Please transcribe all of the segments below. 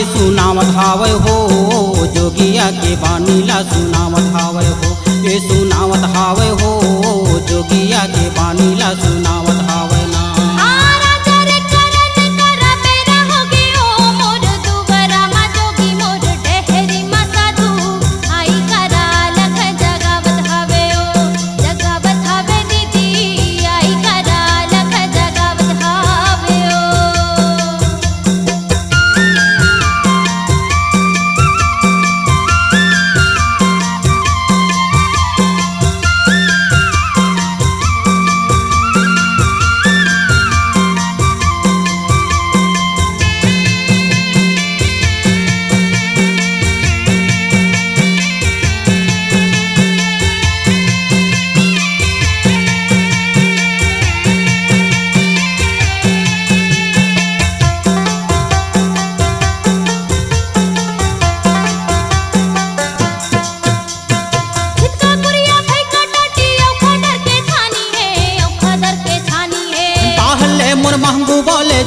के सुनावत हावे हो, जोगिया के बानी ला सुनावत हावे हो, ये सुनावत हावे हो, जोगिया के बानी ला सुनावत हावे ना।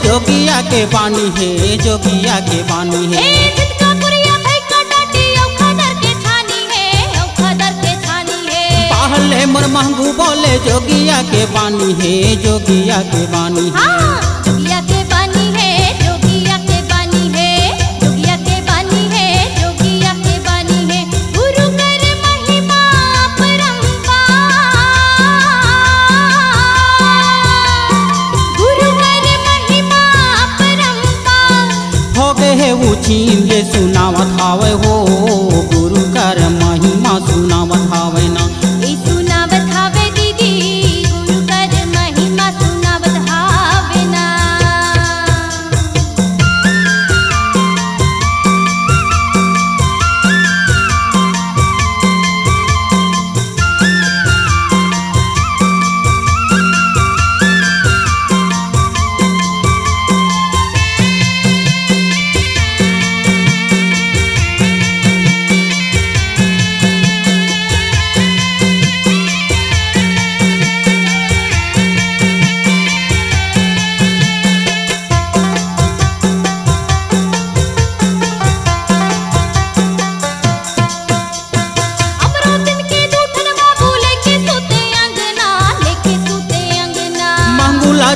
जोगिया के बानी है, जोगिया के बानी है, पहले मोर महंगू बोले जोगिया के बानी है, जोगिया के बानी है, जोगिया के बानी है, जोगिया के बानी है, जोगिया के बानी है, जोगिया के बानी है, गुरु कर महिमा परंपार, गुरु कर महिमा परंपार, हो गए है उचीन ये सुनावत हावे हो, गुरु कर महिमा सुनावत हावे ना। सुनावत हावे दीदी, गुरु कर महिमा सुनावत हावे ना।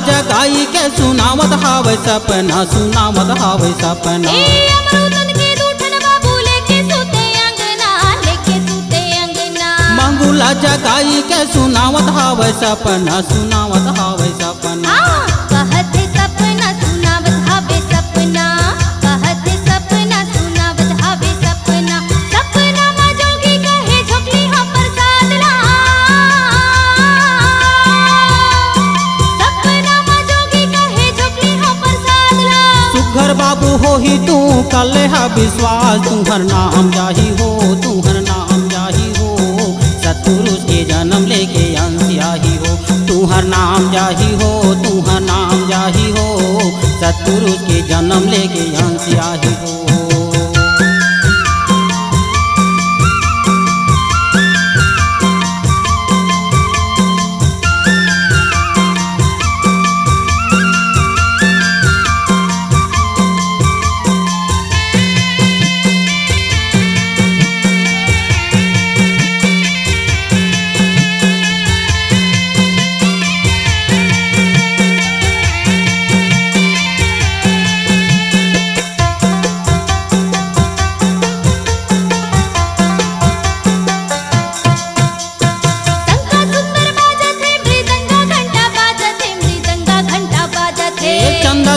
जगाई के सुनावत हावे सपना, सुनावत हावे सपना, अमरुदन के दूठन बाबू लेके सूते अंगना, लेके सूते अंगना, मंगुला जगाई के सुनावत हावे सपना, सुनावत हावे सपना, कहते सपना सुनावत हावे सपना, कहते सपना सुनावत हावे सपना, सपना मा जोगी कहे झोकली हा प्रसाद ला, सुघर बाबू हो ही तू कले हा विश्वास, तुहर नाम जाही हो, तुहर नाम जाही हो, सतपुरुष के जन्म लेके अंसियाही हो, तुहर नाम जाही हो, तुहर नाम जाही हो, सतपुरुष के जन्म लेके अंसियाही हो।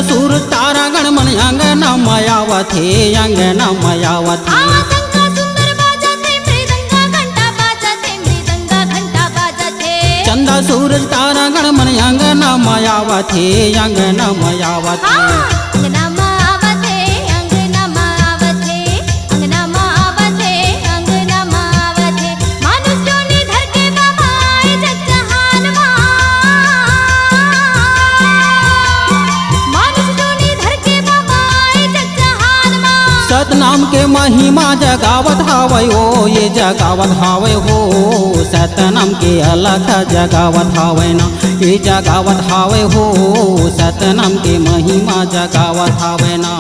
सुर तारा गण मन अंगना मायावत है, अंगना मायावत है, चंदा सूरज तारा गण मन अंगना मायावत है, अंगना मायावत है, सतनाम के महिमा जगावत हावे हो, ये जगावत हावे हो, सतनाम के अलख जगावत हावे ना, ये जगावत हावे हो, सतनाम के महिमा जगावत हावे ना।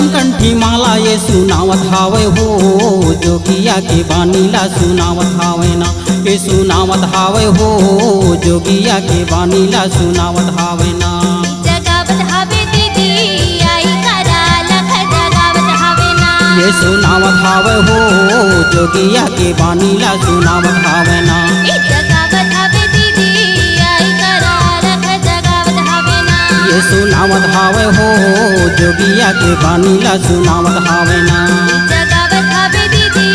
लेम कंठी माला ये सुनावत हावे हो जोगिया के बानीला सुनावत हावे ना ये सुनावत हावे हो जोगिया के बानीला सुनावत हावे ना जगावत हावे दीदी आई करा लख जगावत हावे ना ये सुनावत हावे हो जोगिया के बानीला सुनावत हावे ना जगावत हावे दीदी आई करा लख जगावत हावे ना ये सुनावत हावे हो जोगिया के बानीला सुनावत हावे ना जगावत हावे दीदी